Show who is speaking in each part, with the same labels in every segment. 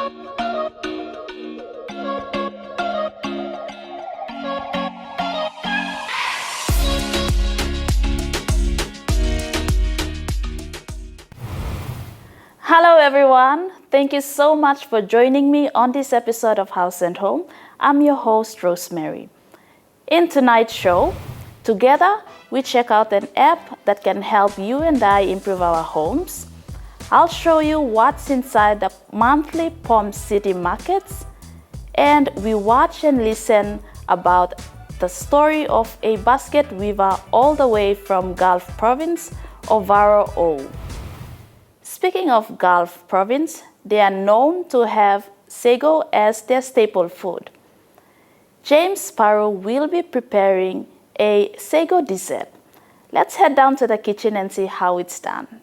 Speaker 1: Hello everyone, thank you so much for joining me on this episode of House and Home. I'm your host Rosemary. In tonight's show, together we check out an app that can help you and I improve our homes. I'll show you what's inside the monthly Pom City markets, and we watch and listen about the story of a basket weaver all the way from Gulf Province, Ovaro Ou. Speaking of Gulf Province, they are known to have Sago as their staple food. James Paru will be preparing a Sago dessert. Let's head down to the kitchen and see how it's done.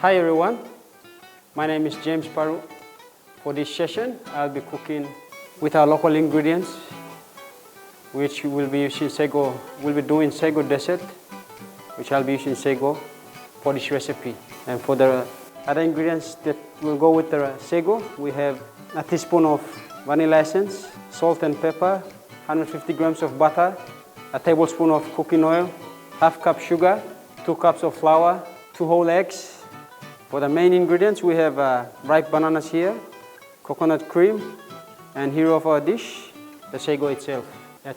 Speaker 2: Hi everyone, my name is James Paru. For this session, I'll be cooking with our local ingredients, which will be using Sago. We'll be doing Sago dessert, which I'll be using Sago for this recipe. And for the other ingredients that will go with the Sago, we have a teaspoon of vanilla essence, salt and pepper, 150 grams of butter, a tablespoon of cooking oil, half cup sugar, 2 cups of flour, 2 whole eggs. For the main ingredients, we have ripe bananas here, coconut cream, and here of our dish, the Sago itself.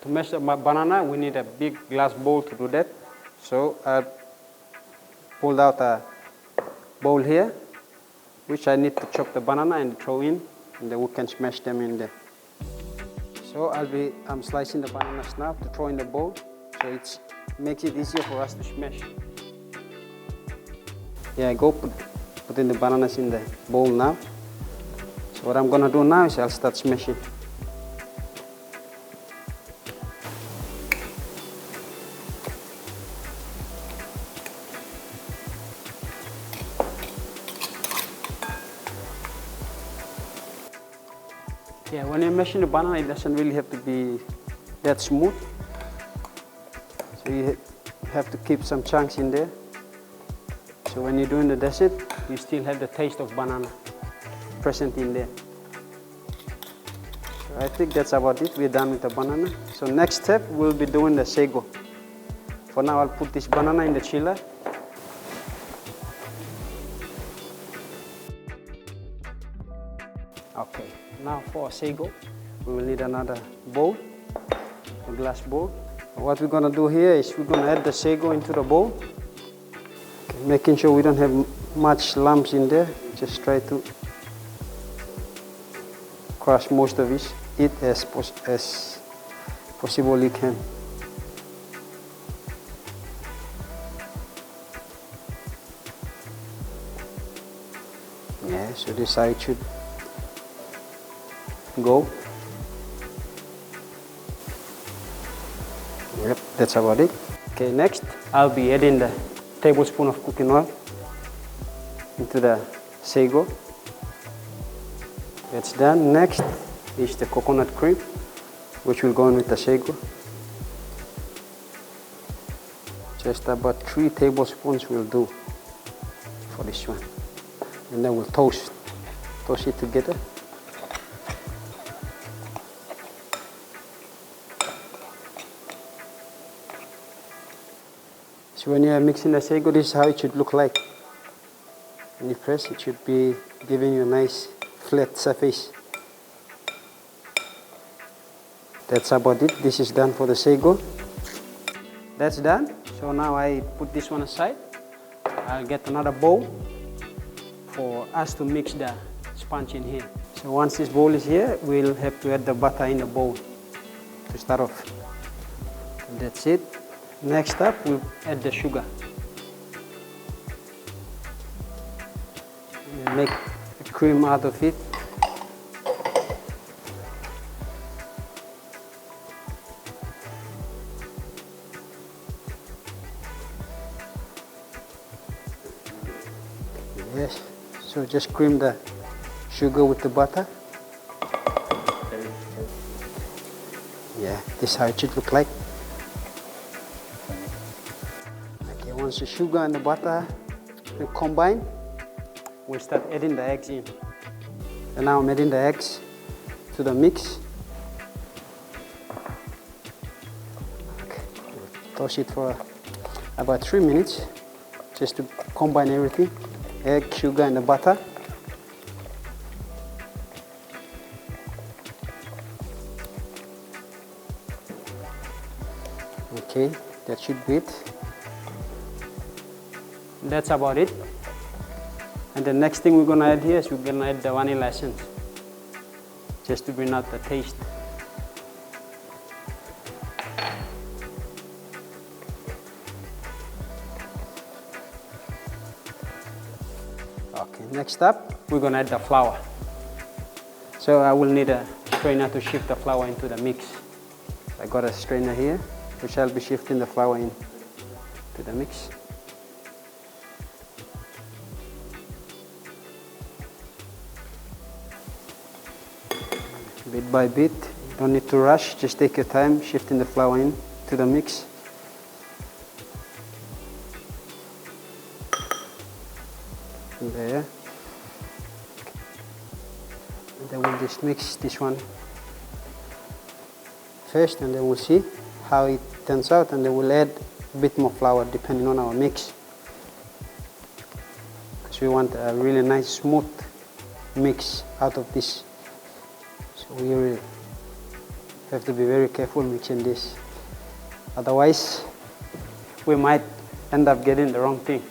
Speaker 2: To mash the banana, we need a big glass bowl to do that. So I pulled out a bowl here, which I need to chop the banana and throw in, and then we can smash them in there. So I'm slicing the bananas now to throw in the bowl, so it makes it easier for us to smash. Yeah, go put in the bananas in the bowl now. So what I'm gonna do now is I'll start smashing. Yeah, when you're mashing the banana, it doesn't really have to be that smooth. So you have to keep some chunks in there. So when you're doing the dessert, you still have the taste of banana present in there. So I think that's about it. We're done with the banana. So next step, we'll be doing the Sago. For now, I'll put this banana in the chiller. Okay, now for Sago, we will need another bowl, a glass bowl. What we're gonna do here is we're gonna add the Sago into the bowl. Okay, making sure we don't have much lumps in there. Just try to crush most of it as possible you can. Yeah, so this side should go. Yep, that's about it. Okay, next I'll be adding the tablespoon of cooking oil into the Sago. That's done. Next is the coconut cream, which will go in with the Sago. Just about 3 tablespoons will do for this one. And then we'll toast it together. So when you are mixing the Sago, this is how it should look like. When you press, it should be giving you a nice flat surface. That's about it. This is done for the Sago. That's done. So now I put this one aside. I'll get another bowl for us to mix the sponge in here. So once this bowl is here, we'll have to add the butter in the bowl to start off. And that's it. Next up, we'll add the sugar. We'll make a cream out of it. Yes, so just cream the sugar with the butter. Yeah, this is how it should look like. Once the sugar and the butter combine, we'll start adding the eggs in. And now I'm adding the eggs to the mix. Okay. We'll toss it for about 3 minutes just to combine everything, egg, sugar, and the butter. Okay, that should be it. That's about it. And the next thing we're going to add here is we're going to add the vanilla essence, just to bring out the taste. Okay, next up, we're going to add the flour. So I will need a strainer to shift the flour into the mix. I got a strainer here, which I'll be shifting the flour in to the mix. Bit by bit, don't need to rush, just take your time shifting the flour in to the mix. There. And then we'll just mix this one first, and then we'll see how it turns out, and then we'll add a bit more flour depending on our mix, because we want a really nice smooth mix out of this. So we really have to be very careful mixing this, otherwise we might end up getting the wrong thing,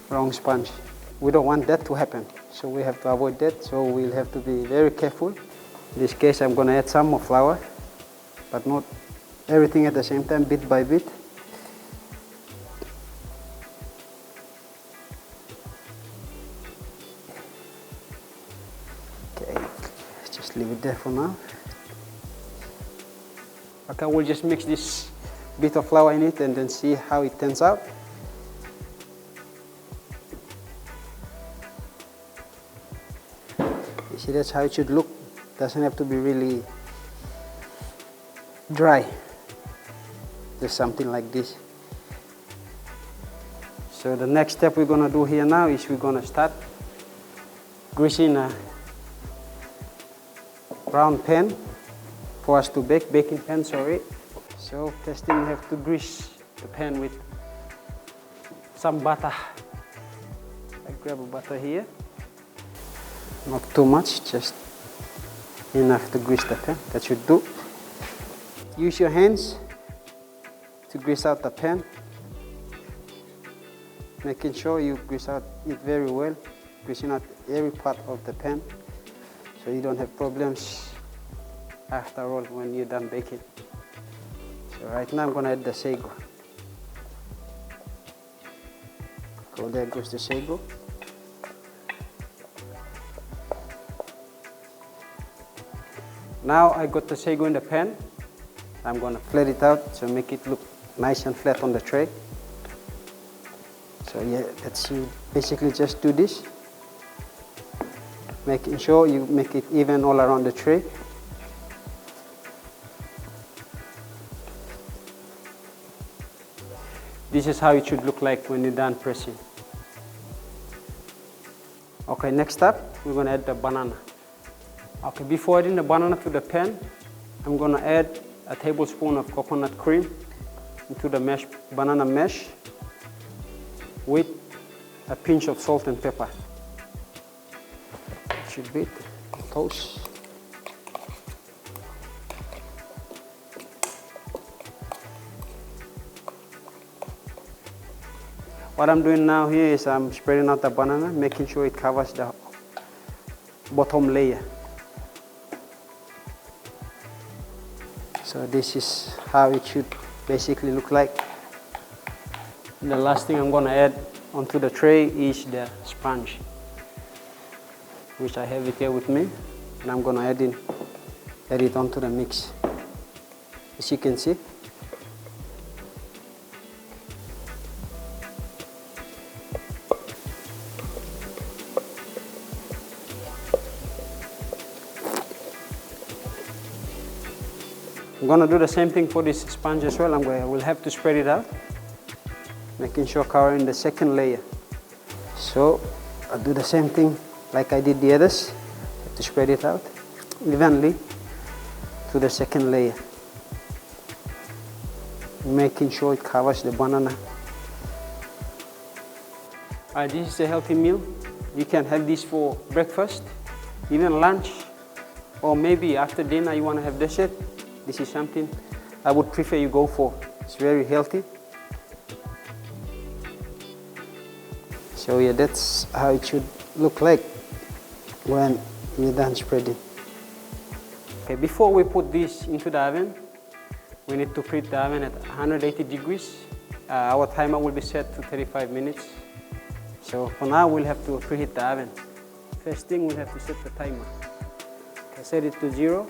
Speaker 2: wrong sponge. We don't want that to happen, so we have to avoid that, so we'll have to be very careful. In this case I'm going to add some more flour, but not everything at the same time, bit by bit. Okay, let's just leave it there for now. Okay, we'll just mix this bit of flour in it and then see how it turns out. You see, that's how it should look. Doesn't have to be really dry. Just something like this. So the next step we're going to do here now is we're going to start greasing a round pan for us to bake, baking pan, sorry. So first thing we have to grease the pan with some butter. I grab a butter here. Not too much, just enough to grease the pan. That should do. Use your hands to grease out the pan, making sure you grease out it very well, greasing out every part of the pan so you don't have problems after all when you're done baking. So right now I'm going to add the sago. Go, there goes the sago. Now I got the sago in the pan. I'm going to flat it out to make it look nice and flat on the tray. So yeah, let's basically just do this. Making sure you make it even all around the tray. This is how it should look like when you're done pressing. Okay, next up, we're going to add the banana. Okay, before adding the banana to the pan, I'm going to add a tablespoon of coconut cream into the banana mesh with a pinch of salt and pepper. That should be it. Toast. What I'm doing now here is I'm spreading out the banana, making sure it covers the bottom layer. So this is how it should basically look like. The last thing I'm going to add onto the tray is the sponge, which I have it here with me, and I'm going to add it onto the mix. As you can see. I'm going to do the same thing for this sponge as well. We'll have to spread it out, making sure covering the second layer. So I'll do the same thing like I did the others, to spread it out evenly to the second layer, making sure it covers the banana. This is a healthy meal. You can have this for breakfast, even lunch, or maybe after dinner you want to have dessert. This is something I would prefer you go for. It's very healthy. So yeah, that's how it should look like when we're done spreading. Okay, before we put this into the oven, we need to preheat the oven at 180 degrees. Our timer will be set to 35 minutes. So for now, we'll have to preheat the oven. First thing, we'll have to set the timer. Okay, set it to 0.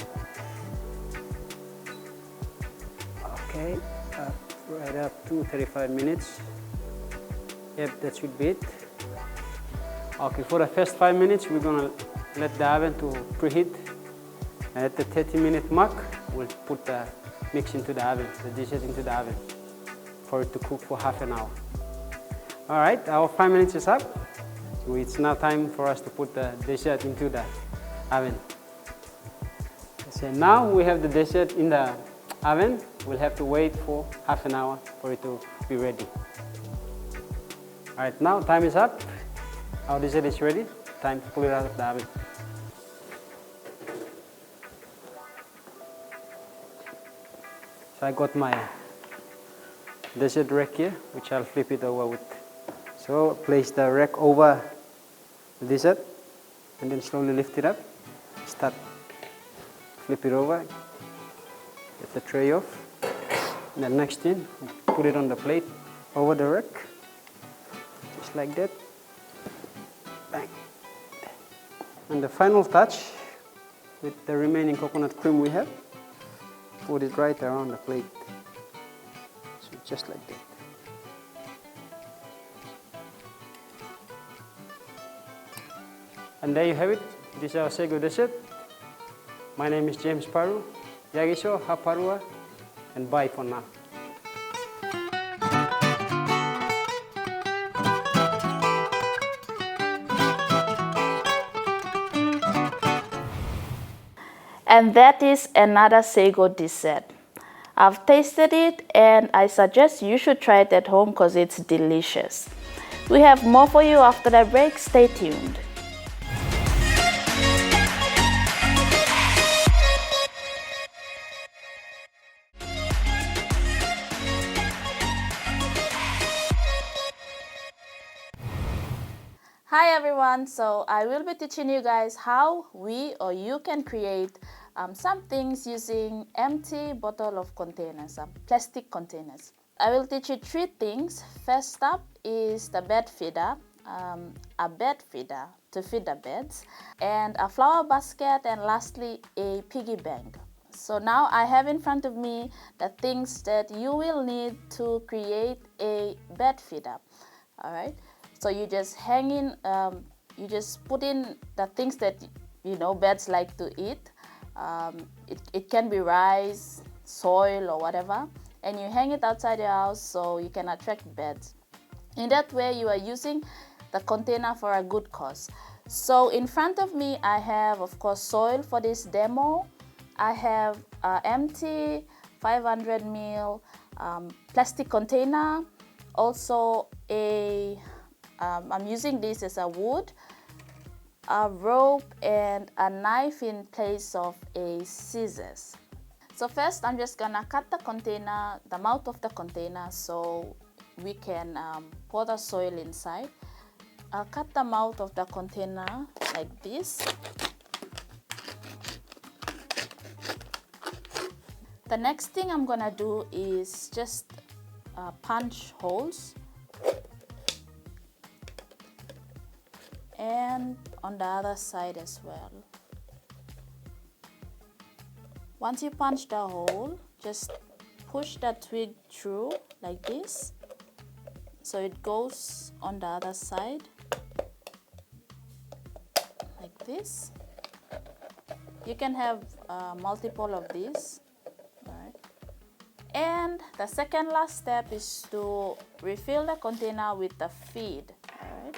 Speaker 2: Okay, right up to 35 minutes. Yep, that should be it. Okay, for the first 5 minutes, we're gonna let the oven to preheat. And at the 30-minute mark, we'll put the mix into the oven, the dishes into the oven, for it to cook for half an hour. All right, our 5 minutes is up. So it's now time for us to put the dessert into the oven. So now we have the dessert in the oven. We'll have to wait for half an hour for it to be ready. All right, now time is up. Our dessert is ready. Time to pull it out of the oven. So I got my dessert rack here, which I'll flip it over with. So place the rack over the dessert and then slowly lift it up. Start, flip it over, get the tray off. And then next thing, put it on the plate over the rack, just like that. Bang. And the final touch, with the remaining coconut cream we have, put it right around the plate. So just like that. And there you have it. This is our Sago dessert. My name is James Paru. Yagiso, ha Parua, and bye for now.
Speaker 1: And that is another Sago dessert. I've tasted it and I suggest you should try it at home because it's delicious. We have more for you after the break. Stay tuned. Hi everyone, so I will be teaching you guys how we or you can create some things using empty bottle of containers, plastic containers. I will teach you 3 things. First up is the bed feeder, a bed feeder to feed the beds, and a flower basket, and lastly a piggy bank. So now I have in front of me the things that you will need to create a bed feeder. All right. So you just hang in, you just put in the things that beds like to eat. It can be rice, soil, or whatever, and you hang it outside your house so you can attract birds. In that way, you are using the container for a good cause. So in front of me, I have, of course, soil for this demo. I have an empty 500 ml plastic container. Also, I'm using this as a wood, a rope, and a knife in place of a scissors. So first, I'm just gonna cut the container, the mouth of the container, so we can pour the soil inside. I'll cut the mouth of the container like this. The next thing I'm gonna do is just punch holes, and on the other side as well. Once you punch the hole, just push the twig through like this, so it goes on the other side like this. You can have multiple of these, right? And the second last step is to refill the container with the feed. All right.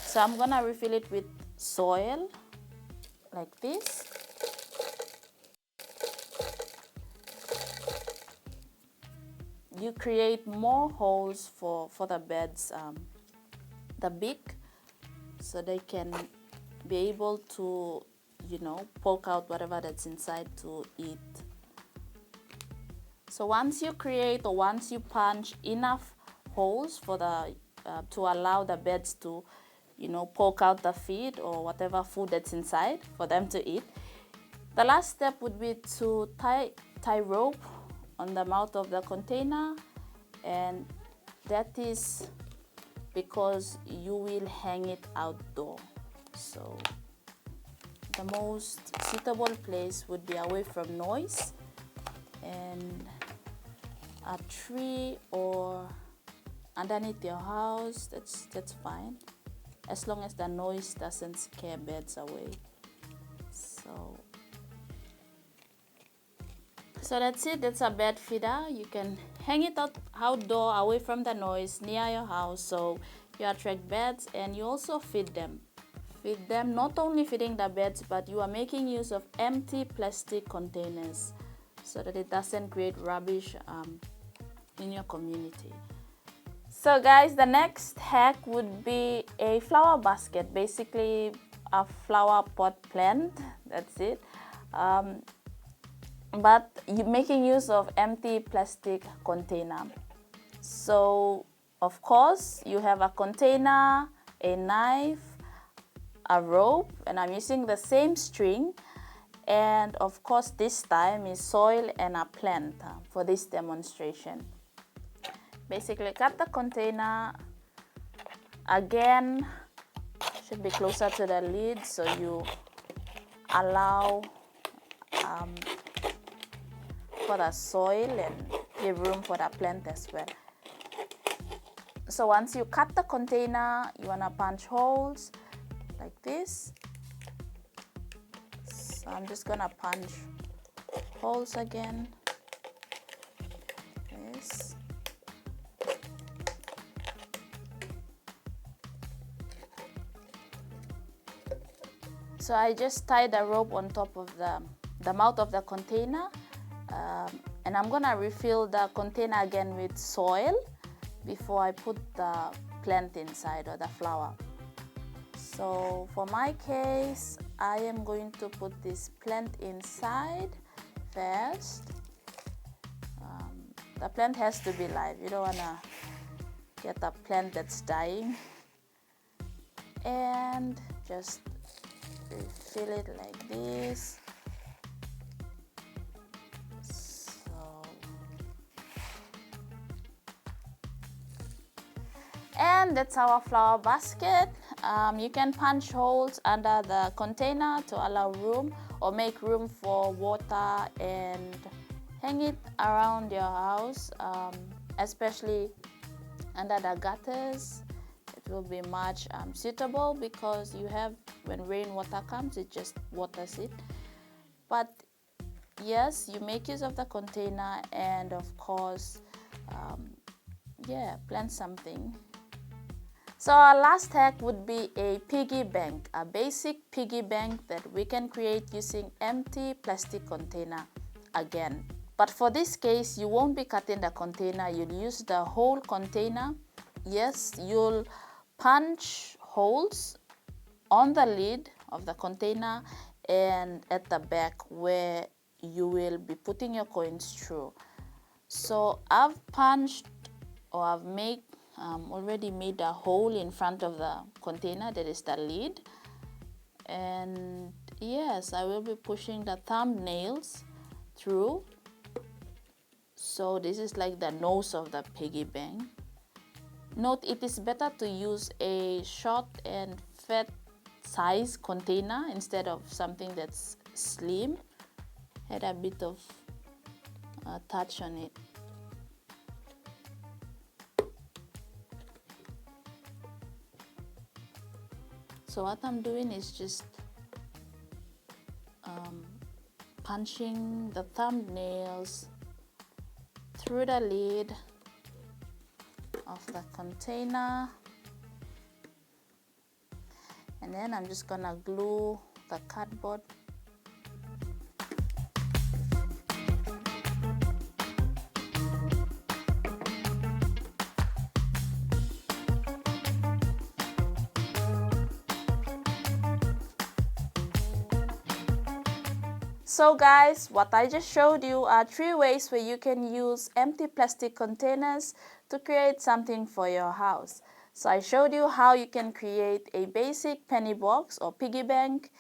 Speaker 1: So I'm gonna refill it with soil like this. You create more holes for the beds, the beak, so they can be able to, poke out whatever that's inside to eat. So once you create or once you punch enough holes for the to allow the beds to, poke out the feed or whatever food that's inside for them to eat, the last step would be to tie rope on the mouth of the container, and that is because you will hang it outdoor. So the most suitable place would be away from noise, and a tree or underneath your house, that's fine, as long as the noise doesn't scare birds away. So that's it. That's a bed feeder. You can hang it out outdoor away from the noise near your house, so you attract birds and you also feed them. Feed them, not only feeding the birds, but you are making use of empty plastic containers so that it doesn't create rubbish in your community. So guys, the next hack would be a flower basket, basically a flower pot plant. That's it. But you're making use of empty plastic container. So of course you have a container, a knife, a rope, and I'm using the same string, and of course this time is soil and a plant for this demonstration. Basically cut the container, again should be closer to the lid, so you allow for the soil and give room for the plant as well. So once you cut the container, you want to punch holes like this. So I'm just gonna punch holes again. This. So I just tie the rope on top of the mouth of the container, and I'm gonna refill the container again with soil before I put the plant inside or the flower. So for my case, I am going to put this plant inside first. The plant has to be live. You don't wanna get a plant that's dying. And just refill it like this. And that's our flower basket. You can punch holes under the container to allow room or make room for water, and hang it around your house, especially under the gutters. It will be much suitable because you have, when rainwater comes, it just waters it. But yes, you make use of the container, and of course, plant something. So our last hack would be a piggy bank, a basic piggy bank that we can create using empty plastic container again. But for this case, you won't be cutting the container, you'll use the whole container. Yes, you'll punch holes on the lid of the container and at the back where you will be putting your coins through. So I've punched, or I've already made a hole in front of the container, that is the lid. And yes, I will be pushing the thumbnails through. So this is like the nose of the piggy bank. Note, it is better to use a short and fat size container instead of something that's slim. Had a bit of touch on it. So what I'm doing is just punching the thumbnails through the lid of the container, and then I'm just gonna glue the cardboard. So guys, what I just showed you are 3 ways where you can use empty plastic containers to create something for your house. So I showed you how you can create a basic penny box or piggy bank.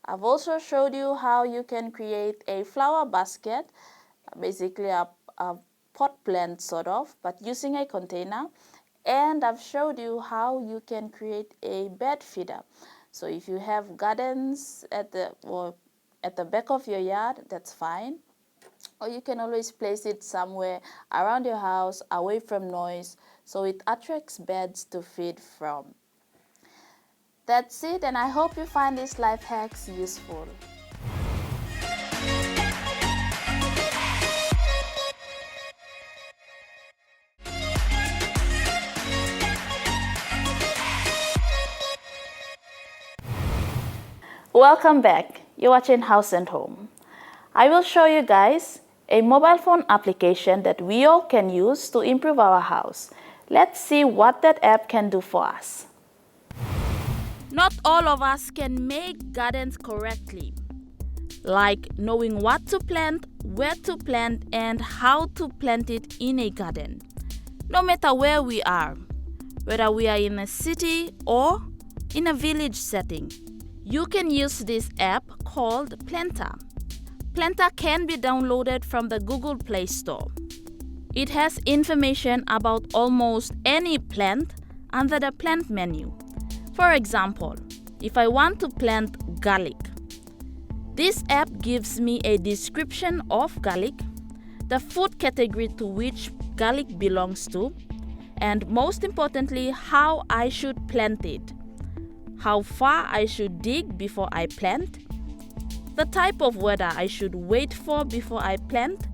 Speaker 1: I've also showed you how you can create a flower basket, basically a pot plant sort of, but using a container. And I've showed you how you can create a bed feeder. So if you have gardens at the back of your yard, that's fine. Or you can always place it somewhere around your house, away from noise, so it attracts birds to feed from. That's it, and I hope you find these life hacks useful. Welcome back. You're watching House and Home. I will show you guys a mobile phone application that we all can use to improve our house. Let's see what that app can do for us. Not all of us can make gardens correctly, like knowing what to plant, where to plant, and how to plant it in a garden. No matter where we are, whether we are in a city or in a village setting, you can use this app called Planter. Planter can be downloaded from the Google Play Store. It has information about almost any plant under the plant menu. For example, if I want to plant garlic, this app gives me a description of garlic, the food category to which garlic belongs to, and most importantly, how I should plant it, how far I should dig before I plant, the type of weather I should wait for before I plant,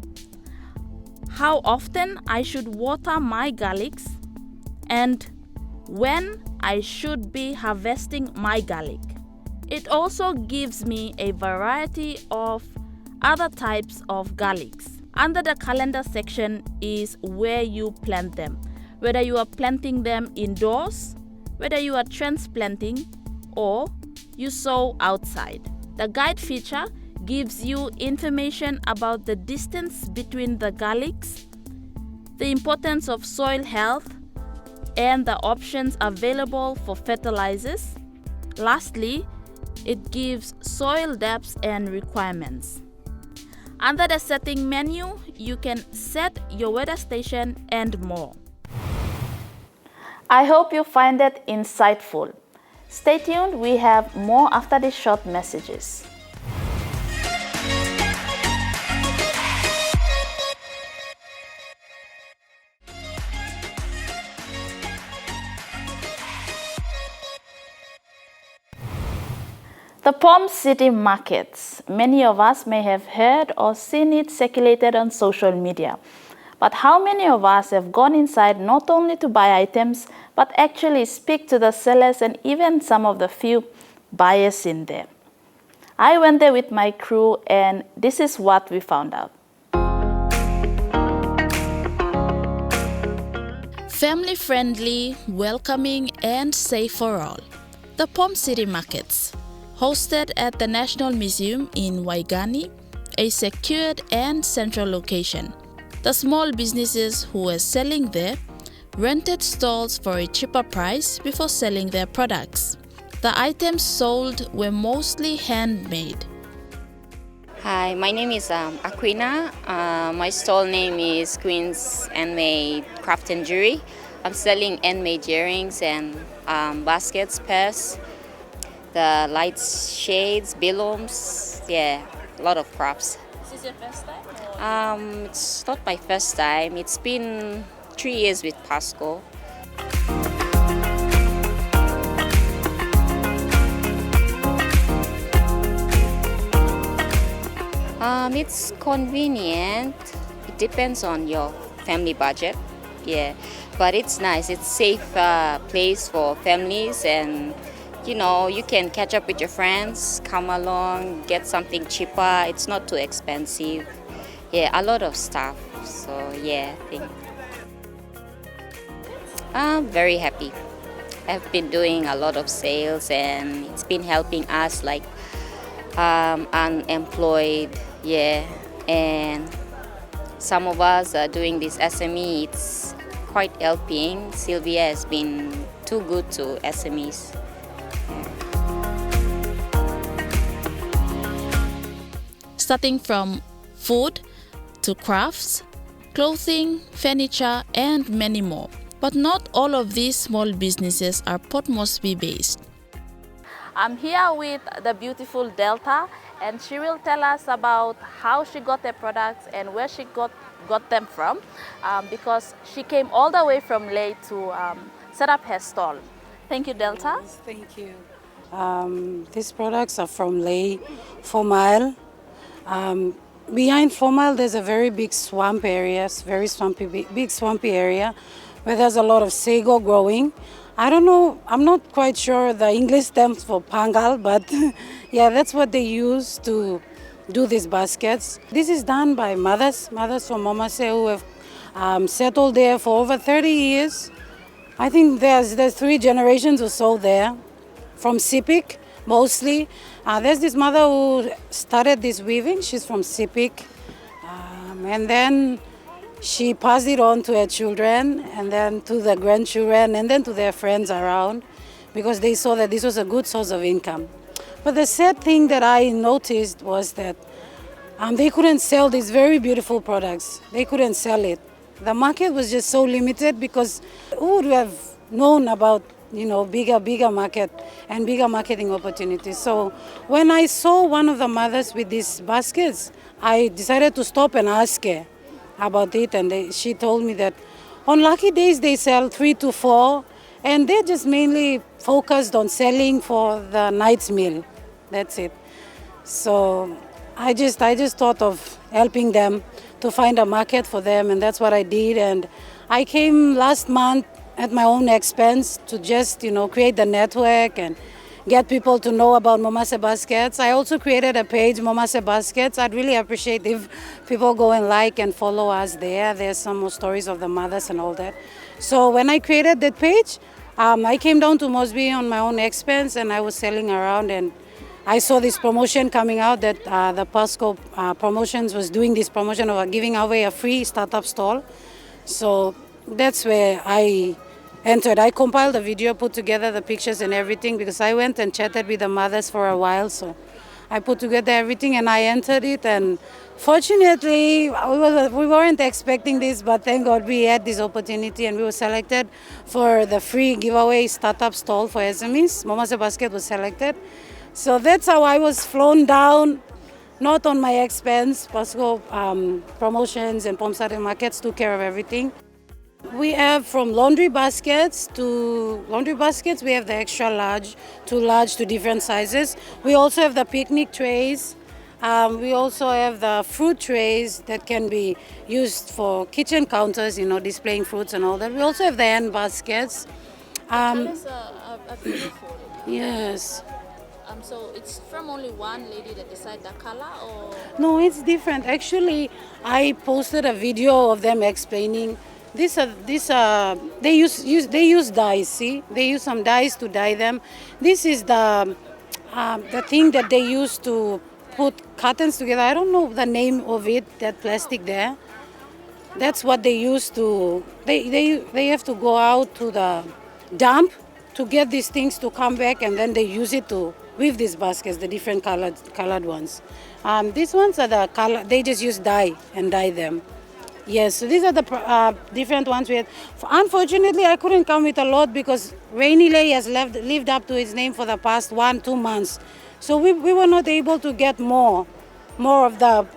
Speaker 1: how often I should water my garlics, and when I should be harvesting my garlic. It also gives me a variety of other types of garlics. Under the calendar section is where you plant them, whether you are planting them indoors, whether you are transplanting, or you sow outside. The guide feature gives you information about the distance between the garlics, the importance of soil health, and the options available for fertilizers. Lastly, it gives soil depths and requirements. Under the setting menu, you can set your weather station and more. I hope you find that insightful. Stay tuned, we have more after these short messages. The Pom City markets. Many of us may have heard or seen it circulated on social media. But how many of us have gone inside not only to buy items, but actually speak to the sellers and even some of the few buyers in there? I went there with my crew and this is what we found out. Family-friendly, welcoming, and safe for all. The Pom City markets. Hosted at the National Museum in Waigani, a secured and central location. The small businesses who were selling there rented stalls for a cheaper price before selling their products. The items sold were mostly handmade.
Speaker 3: Hi, my name is Aquina. My stall name is Queen's Handmade Craft and Jewelry. I'm selling handmade earrings and baskets, purse, the lights, shades, balloons, yeah, a lot of crafts.
Speaker 1: Is this your first time?
Speaker 3: It's not my first time. It's been 3 years with Pasco. It's convenient. It depends on your family budget. Yeah, but it's nice. It's safe place for families, and you can catch up with your friends, come along, get something cheaper. It's not too expensive. Yeah, a lot of stuff. So yeah, I think I'm very happy. I've been doing a lot of sales, and it's been helping us like unemployed. Yeah, and some of us are doing this SME. It's quite helping. Sylvia has been too good to SMEs.
Speaker 1: Starting from food to crafts, clothing, furniture, and many more. But not all of these small businesses are Port Moresby based. I'm here with the beautiful Delta, and she will tell us about how she got her products and where she got them from, because she came all the way from Leh to set up her stall. Thank you, Delta.
Speaker 4: Yes, thank you. These products are from Leh, 4 Mile. Behind 4 Mile, there's a very big swamp area, very swampy, big swampy area where there's a lot of sago growing. I don't know, I'm not quite sure the English terms for pangal, but yeah, that's what they use to do these baskets. This is done by mothers from Momase who have settled there for over 30 years. I think there's 3 generations or so there, from Sepik mostly. There's this mother who started this weaving, she's from Sepik, and then she passed it on to her children, and then to the grandchildren, and then to their friends around, because they saw that this was a good source of income. But the sad thing that I noticed was that they couldn't sell these very beautiful products. They couldn't sell it. The market was just so limited, because who would have known about bigger market and bigger marketing opportunities. So when I saw one of the mothers with these baskets, I decided to stop and ask her about it, and she told me that on lucky days they sell 3 to 4, and they're just mainly focused on selling for the night's meal. That's it. So I just thought of helping them to find a market for them, and that's what I did. And I came last month at my own expense to just create the network and get people to know about Momase Baskets. I also created a page, Momase Baskets. I'd really appreciate if people go and like and follow us there. There's some more stories of the mothers and all that. So when I created that page, I came down to Moresby on my own expense, and I was selling around, and I saw this promotion coming out that the Pasco Promotions was doing this promotion of giving away a free startup stall. So that's where I entered. I compiled the video, put together the pictures and everything, because I went and chatted with the mothers for a while. So I put together everything and I entered it. And fortunately, we weren't expecting this, but thank God we had this opportunity, and we were selected for the free giveaway startup stall for SMEs. Momase Basket was selected. So that's how I was flown down, not on my expense. Pasco Promotions and Pom City Markets took care of everything. We have from laundry baskets, we have the extra large to different sizes. We also have the picnic trays. We also have the fruit trays that can be used for kitchen counters, displaying fruits and all that. We also have the hand baskets.
Speaker 1: Tell us a beautiful.
Speaker 4: Yes.
Speaker 1: So it's from only one lady that decided the color, or?
Speaker 4: No, it's different. Actually, I posted a video of them explaining. They use dyes. See, they use some dyes to dye them. This is the thing that they use to put curtains together. I don't know the name of it. That plastic there. That's what they use to. They have to go out to the dump to get these things to come back, and then they use it to weave these baskets, the different colored ones. These ones are the color. They just use dye and dye them. Yes, so these are the different ones we had. Unfortunately, I couldn't come with a lot because Rainy Leh has lived up to its name for the past 1-2 months. So we were not able to get more of the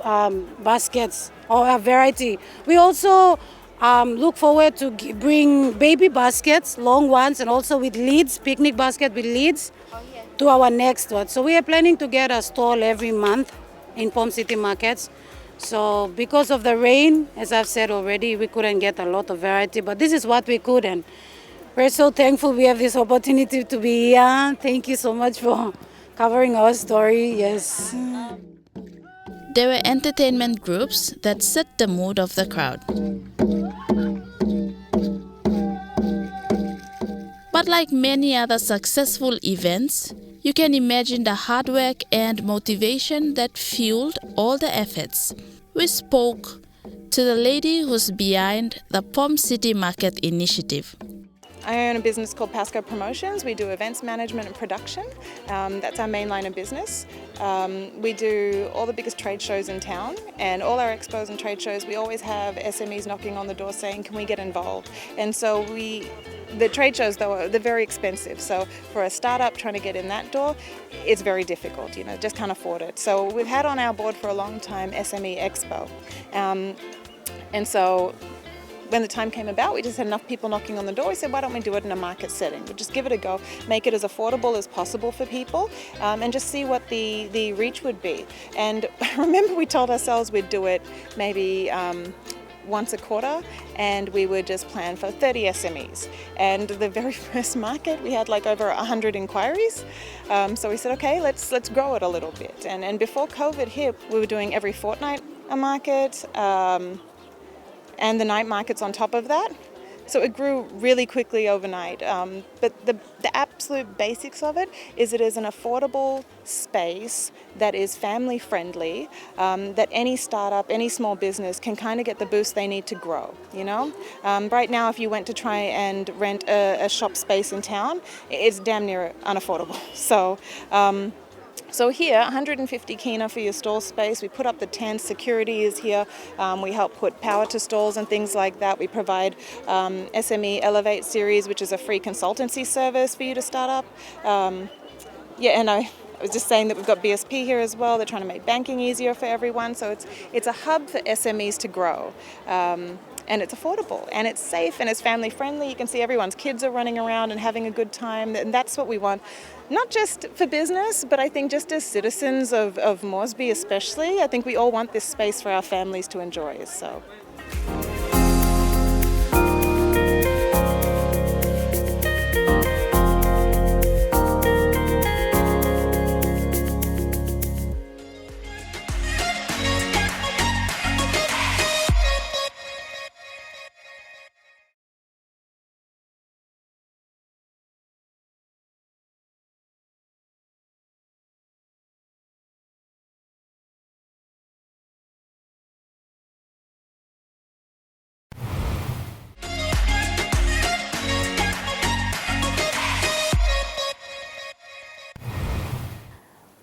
Speaker 4: baskets or a variety. We also look forward to bring baby baskets, long ones, and also with lids, picnic basket with lids, to our next one. So we are planning to get a stall every month in Pom City markets. So because of the rain, as I've said already, we couldn't get a lot of variety, but this is what we could, and we're so thankful we have this opportunity to be here. Thank you so much for covering our story. Yes.
Speaker 1: There were entertainment groups that set the mood of the crowd. But like many other successful events, you can imagine the hard work and motivation that fueled all the efforts. We spoke to the lady who's behind the Pom City Market initiative.
Speaker 5: I own a business called Pasco Promotions. We do events management and production. That's our main line of business. We do all the biggest trade shows in town, and all our expos and trade shows, we always have SMEs knocking on the door saying, can we get involved? And so the trade shows, though, they're very expensive. So for a startup trying to get in that door, it's very difficult, just can't afford it. So we've had on our board for a long time SME Expo. And so when the time came about, we just had enough people knocking on the door. We said, why don't we do it in a market setting? We'll just give it a go, make it as affordable as possible for people, and just see what the reach would be. And I remember we told ourselves we'd do it maybe once a quarter, and we would just plan for 30 SMEs. And the very first market, we had like over 100 inquiries. So we said, okay, let's grow it a little bit. And before COVID hit, we were doing every fortnight a market, and the night markets on top of that. So it grew really quickly overnight. But the absolute basics of it is it is an affordable space that is family friendly, that any startup, any small business can kind of get the boost they need to grow, Right now, if you went to try and rent a shop space in town, it's damn near unaffordable. So here, 150 kina for your stall space. We put up the tents, security is here. We help put power to stalls and things like that. We provide SME Elevate series, which is a free consultancy service for you to start up. And I was just saying that we've got BSP here as well. They're trying to make banking easier for everyone. So it's a hub for SMEs to grow. And it's affordable, and it's safe, and it's family friendly. You can see everyone's kids are running around and having a good time, and that's what we want. Not just for business, but I think just as citizens of Moresby especially, I think we all want this space for our families to enjoy. So.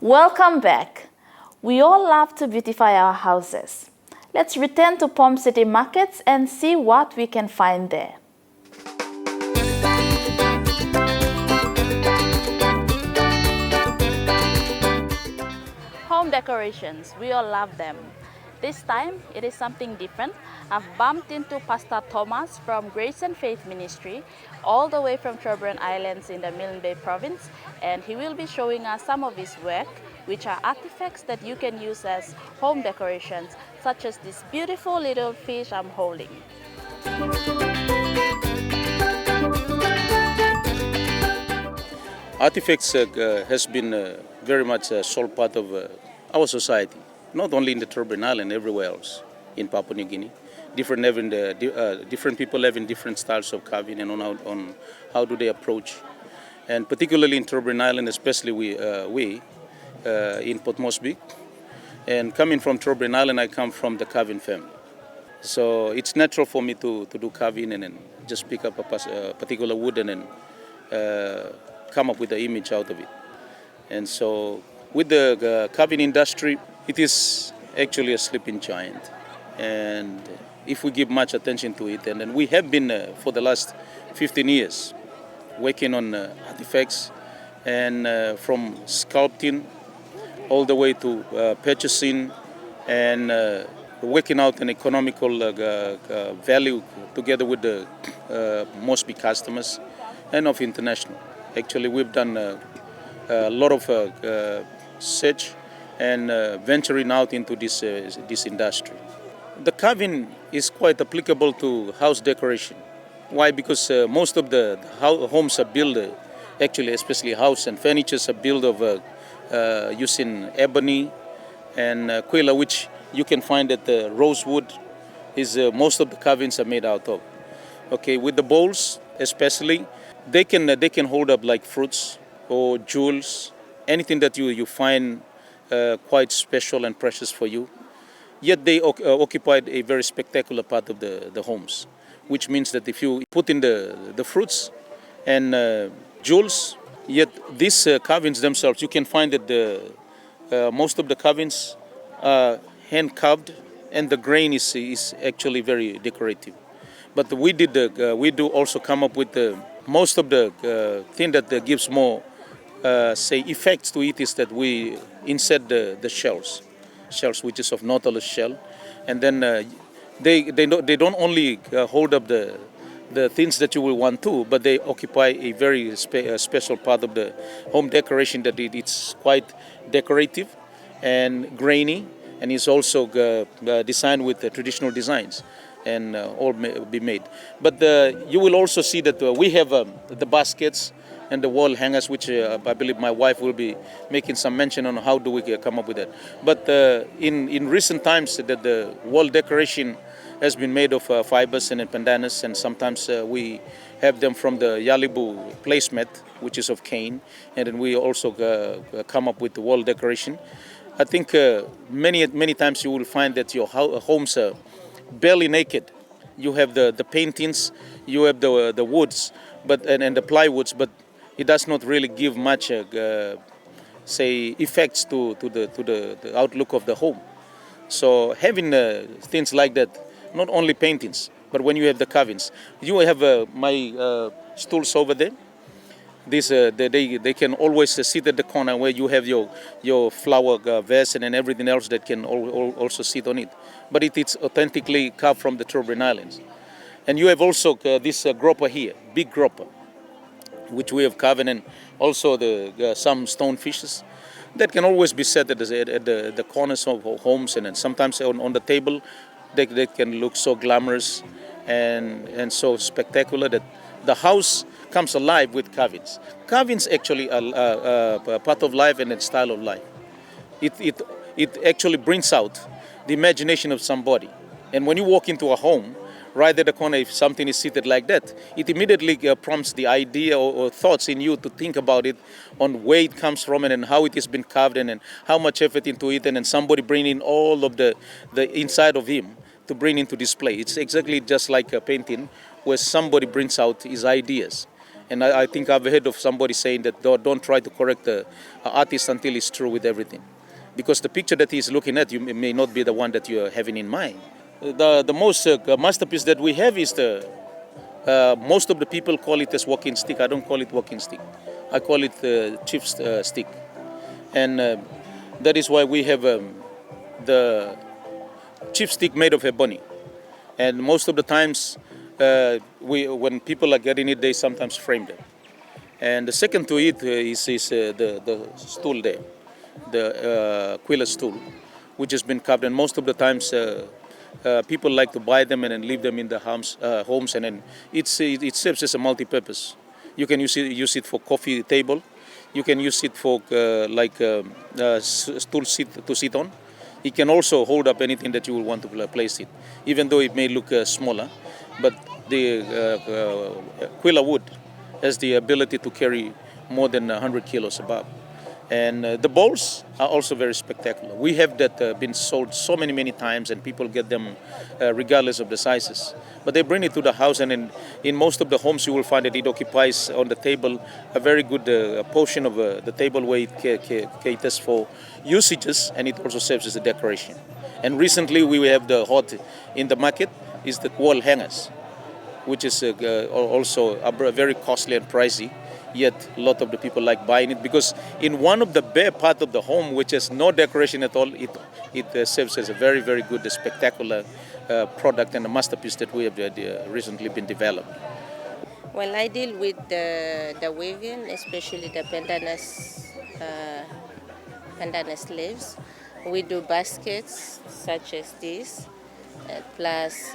Speaker 1: Welcome back. We all love to beautify our houses. Let's return to Pom City markets and see what we can find there. Home decorations, we all love them. This time, it is something different. I've bumped into Pastor Thomas from Grace and Faith Ministry, all the way from Trobriand Islands in the Milne Bay province, and he will be showing us some of his work, which are artifacts that you can use as home decorations, such as this beautiful little fish I'm holding.
Speaker 6: Artifacts has been very much a sole part of our society, not only in the Trobriand Island, everywhere else in Papua New Guinea. Different people having different styles of carving and on how do they approach. And particularly in Trobriand Island, especially we in Port Moresby. And coming from Trobriand Island, I come from the carving family. So it's natural for me to do carving and then just pick up a particular wood and then come up with the image out of it. And so with the carving industry, it is actually a sleeping giant. And if we give much attention to it, and then we have been for the last 15 years working on artifacts, and from sculpting all the way to purchasing and working out an economical value together with the Moresby customers and of international. Actually, we've done a lot of search and venturing out into this industry. The carving is quite applicable to house decoration. Why? Because most of the homes are built, actually, especially house and furnitures are built of using ebony and quilla, which you can find at the rosewood. Is most of the carvings are made out of. Okay, with the bowls especially, they can hold up like fruits or jewels, anything that you find quite special and precious for you. Yet they occupied a very spectacular part of the homes, which means that if you put in the fruits and jewels, yet these carvings themselves, you can find that most of the carvings are hand carved, and the grain is actually very decorative. But we do also come up with most of the thing that gives more say effects to it is that we insert the shells, which is of nautilus shell, and then they don't only hold up the things that you will want to, but they occupy a very special part of the home decoration that it's quite decorative and grainy, and it's also designed with traditional designs and all be made. But you will also see that we have the baskets and the wall hangers, which I believe my wife will be making some mention on how do we come up with that. But in recent times, that the wall decoration has been made of fibers and pandanus, and sometimes we have them from the Yalibu placemat, which is of cane, and then we also come up with the wall decoration. I think many times you will find that your homes are barely naked. You have the paintings, you have the woods, and the plywoods, but it does not really give much, say, effects to the outlook of the home. So having things like that, not only paintings, but when you have the carvings, you have my stools over there. These they can always sit at the corner where you have your flower vase and everything else that can also sit on it. But it's authentically carved from the Turbine Islands. And you have also this gropper here, big gropper, which we have carved, and also some stone fishes that can always be set at the corners of homes, and then sometimes on the table. They can look so glamorous and so spectacular that the house comes alive with carvings. Carvings actually are part of life and a style of life. It actually brings out the imagination of somebody. And when you walk into a home, right at the corner, if something is seated like that, it immediately prompts the idea or thoughts in you to think about it, on where it comes from and how it has been carved and how much effort into it, and then somebody bringing all of the inside of him to bring into display. It's exactly just like a painting where somebody brings out his ideas. And I think I've heard of somebody saying that don't try to correct the artist until he's through with everything. Because the picture that he's looking at, you may not be the one that you're having in mind. The most masterpiece that we have is most of the people call it as walking stick. I don't call it walking stick. I call it chief stick. And that is why we have the chief stick made of ebony. And most of the times, when people are getting it, they sometimes frame them. And the second to it is the stool there, the quilla stool, which has been carved. And most of the times, people like to buy them and then leave them in the homes, and then it serves as a multi-purpose. You can use it for coffee table. You can use it for stool to sit on. It can also hold up anything that you will want to place it, even though it may look smaller. But the quilla wood has the ability to carry more than 100 kilos above. And the bowls are also very spectacular. We have that been sold so many times, and people get them regardless of the sizes. But they bring it to the house, and in most of the homes you will find that it occupies on the table a very good portion of the table where it caters for usages, and it also serves as a decoration. And recently we have the hot in the market is the wall hangers, which is also very costly and pricey. Yet a lot of the people like buying it because in one of the bare part of the home, which has no decoration at all, it serves as a very good, spectacular product and a masterpiece that we have recently been developed.
Speaker 7: Well, I deal with the weaving, especially the pandanus pandanus leaves. We do baskets such as this, plus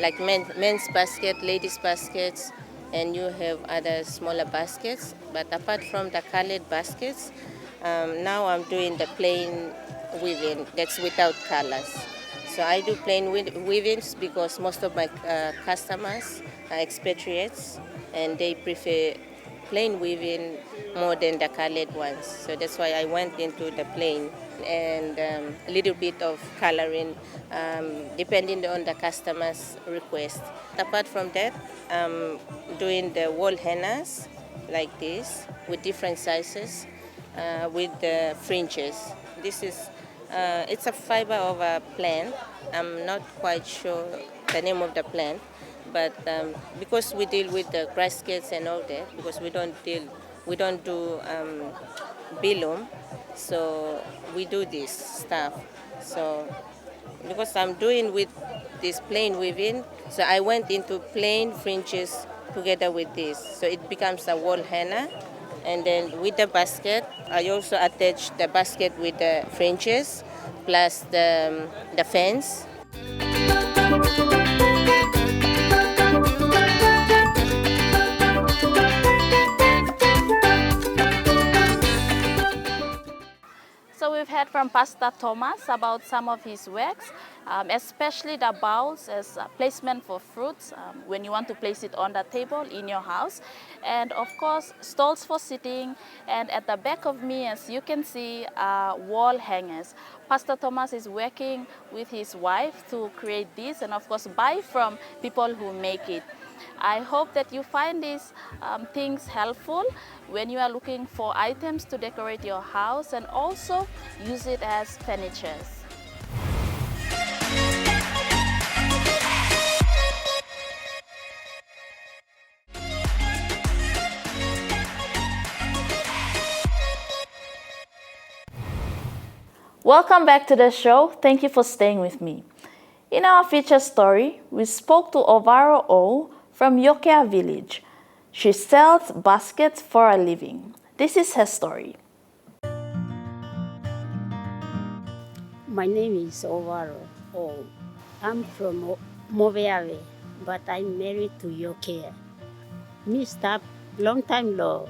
Speaker 7: like men's basket, ladies' baskets, and you have other smaller baskets. But apart from the colored baskets, now I'm doing the plain weaving that's without colors. So I do plain weavings because most of my customers are expatriates and they prefer plain weaving more than the colored ones. So that's why I went into the plain and a little bit of coloring depending on the customer's request. Apart from that, I'm doing the wall hennas like this with different sizes with the fringes. This is it's a fiber of a plant. I'm not quite sure the name of the plant, but because we deal with the baskets and all that, because we don't do bilum, so we do this stuff. So because I'm doing with this plain weaving, so I went into plain fringes together with this, so it becomes a wall henna. And then with the basket, I also attach the basket with the fringes plus the fence.
Speaker 1: So we've heard from Pastor Thomas about some of his works, especially the bowls as placement for fruits when you want to place it on the table in your house. And of course, stalls for sitting. And at the back of me, as you can see, wall hangers. Pastor Thomas is working with his wife to create this and of course buy from people who make it. I hope that you find these things helpful when you are looking for items to decorate your house and also use it as furniture. Welcome back to the show. Thank you for staying with me. In our feature story, we spoke to Ovaro Ou from Yokea village. She sells baskets for a living. This is her story.
Speaker 8: My name is Ovaro Ou. I'm from Moveave, but I'm married to Yokea. Me stop long time law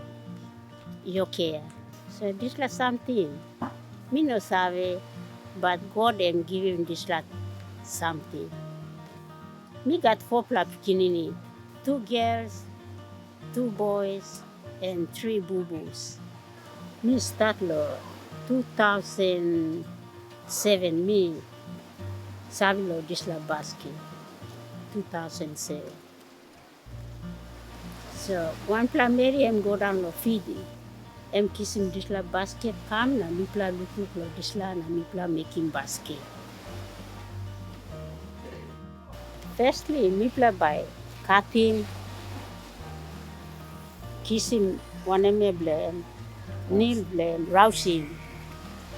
Speaker 8: Yokea. So this is something. Me no sabe, but God am giving this like something. Me got 4 pikinini, 2 girls, 2 boys, and 3 boo-boos. Me start law 2007. Me sabi lo this la basket 2007. So one pla Mary am go down lo feeding. Am kissing this la basket come na mi pla look lo this la na mi pla making basket. Firstly, mi pla by cutting, kissing one me blame, nail blame, rousing.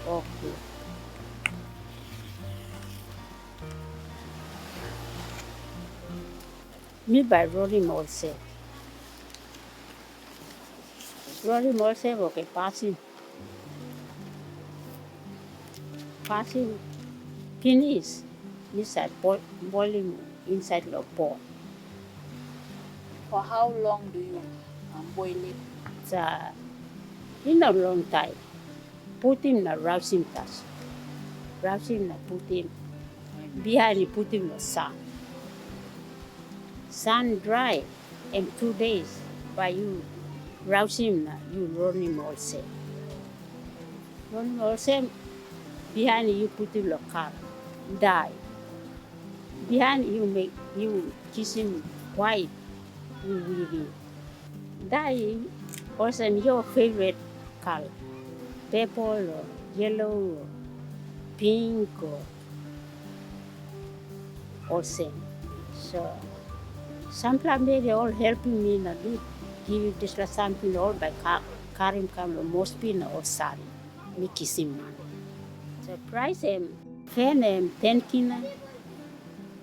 Speaker 8: Okay. Me by rolling also. Rolling also, okay, passing finish inside boiling inside the pot.
Speaker 1: For how long do you boil it?
Speaker 8: It's in a long time. Put him in the rousing task. Rousing put him behind you put him in the sun. Sun dry in 2 days by you rouse him you roll him also. Roll him also behind you put him in the car. Die. Behind you kiss him white you weaving. Die also your favorite color. Purple or yellow or pink or same. So some they all helping me na do give this la something all by Karim Kamlo most pin or sari. Me kissing man. So price fan 10 kina,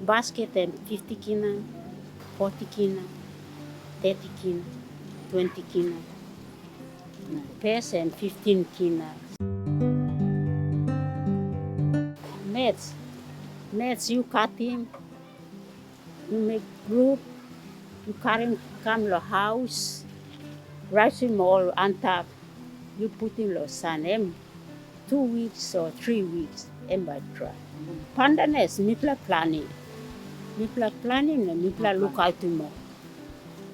Speaker 8: basket 50 kina, 40 kina, 30 kina, 20 kina. Pairs 15 kina. maize. Maize, you cut him, you make group, you carry him come to house, rice him all on top, you put him to sun him 2 weeks or 3 weeks, and by dry. Pandanes, mipla planning. Mipla planning and mipla look out to more.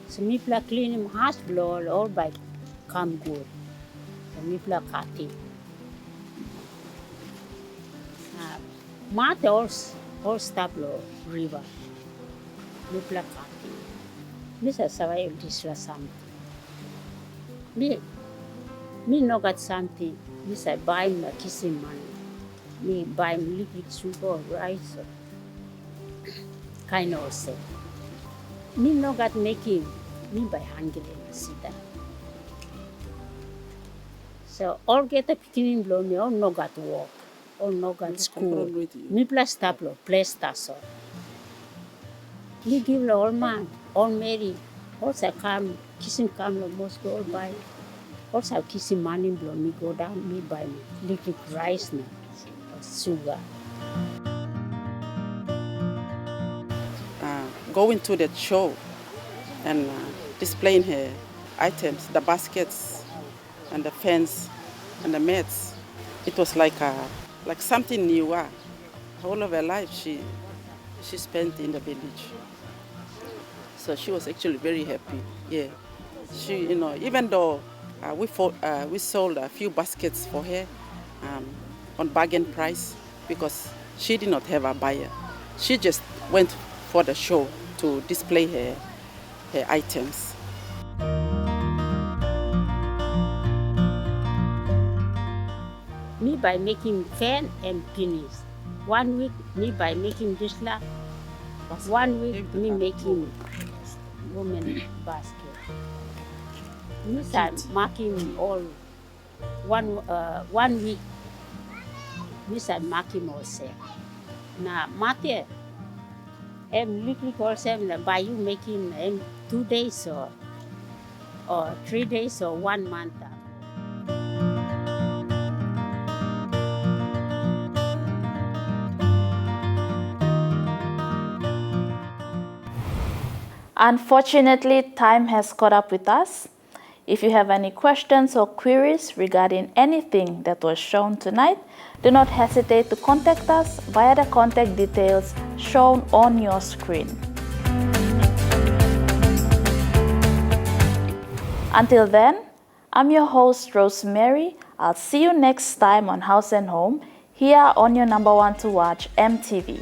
Speaker 8: So mipla clean him house blow all by come good. So mipla cut him. Mate all stop lo river. Mipla cut him. Misa survive this la something. Me no got something. Misa buy him a kissing money. Me buy him liquid sugar or rice or kind of say. Me no got making. Me by hungry and sit down. So all get a beginning blow me all no got work. All no got school. Me plus stop lo place taso. Me give lo all man, all married. Also come kissing come lo most go all buy. Also kissing money blow me go down me buy me liquid rice na sugar.
Speaker 9: Going to the show and displaying her items, the baskets and the fans and the mats. It was like something new. All of her life she spent in the village. So she was actually very happy. Yeah, she even though we sold a few baskets for her on bargain price because she did not have a buyer. She just went for the show to display her items.
Speaker 8: Me by making fan and pennies. 1 week me by making this la. 1 week me making woman basket. Me start marking all 1 week. Me start marking also. Now mate, liquid also by you making 2 days or 3 days or 1 month.
Speaker 1: Unfortunately, time has caught up with us. If you have any questions or queries regarding anything that was shown tonight, do not hesitate to contact us via the contact details shown on your screen. Until then, I'm your host, Rosemary. I'll see you next time on House and Home, here on your #1 to watch, EMTV.